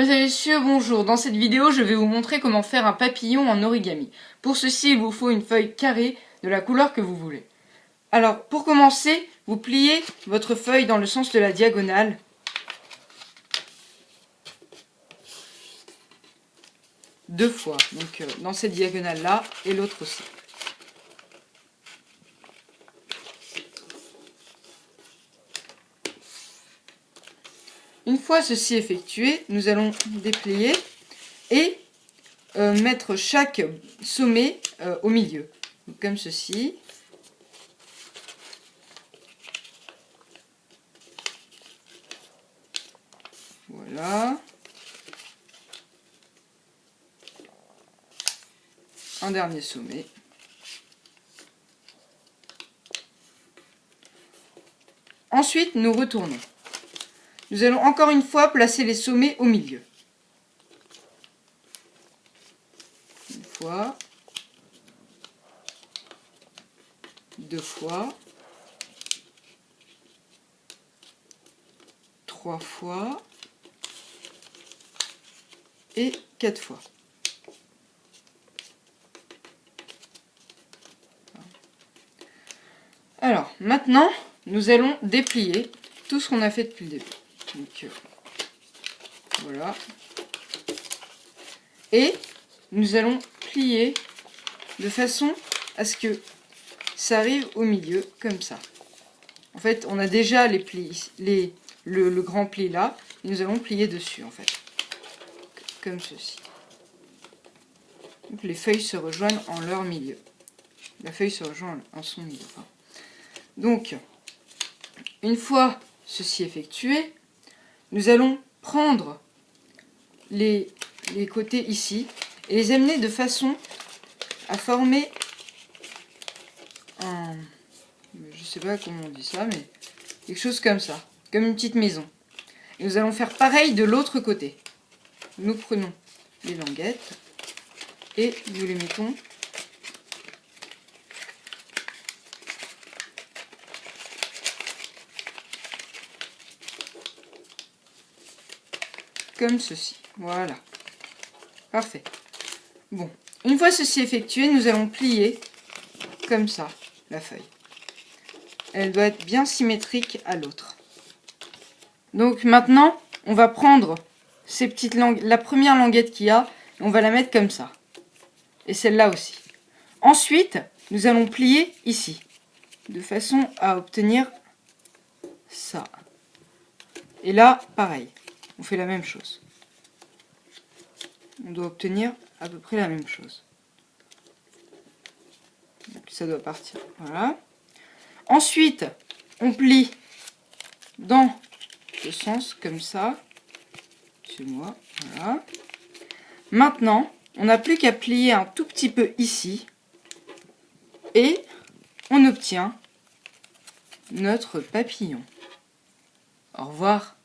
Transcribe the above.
Mesdames et messieurs, bonjour. Dans cette vidéo, je vais vous montrer comment faire un papillon en origami. Pour ceci, il vous faut une feuille carrée de la couleur que vous voulez. Alors, pour commencer, vous pliez votre feuille dans le sens de la diagonale. Deux fois, donc dans cette diagonale-là et l'autre aussi. Une fois ceci effectué, nous allons déplier et mettre chaque sommet au milieu. Donc, comme ceci. Voilà. Un dernier sommet. Ensuite, nous retournons. Nous allons encore une fois placer les sommets au milieu. Une fois. Deux fois. Trois fois. Et 4 fois. Alors, maintenant, nous allons déplier tout ce qu'on a fait depuis le début. Donc, voilà. Et nous allons plier de façon à ce que ça arrive au milieu, comme ça. En fait, on a déjà les plis, le grand pli là, et nous allons plier dessus, en fait. Comme ceci. Donc, les feuilles se rejoignent en leur milieu. La feuille se rejoint en son milieu. Enfin. Donc, une fois ceci effectué, nous allons prendre les côtés ici et les amener de façon à former un... Je sais pas comment on dit ça, mais quelque chose comme ça, comme une petite maison. Et nous allons faire pareil de l'autre côté. Nous prenons les languettes et nous les mettons comme ceci. Voilà. Parfait. Bon. Une fois ceci effectué, nous allons plier comme ça la feuille. Elle doit être bien symétrique à l'autre. Donc maintenant, on va prendre ces petites la première languette qu'il y a, et on va la mettre comme ça. Et celle-là aussi. Ensuite, nous allons plier ici, de façon à obtenir ça. Et là, pareil, on fait la même chose. On doit obtenir à peu près la même chose. Donc ça doit partir, voilà. Ensuite, on plie dans le sens, comme ça. Chez moi, voilà. Maintenant, on n'a plus qu'à plier un tout petit peu ici. Et on obtient notre papillon. Au revoir.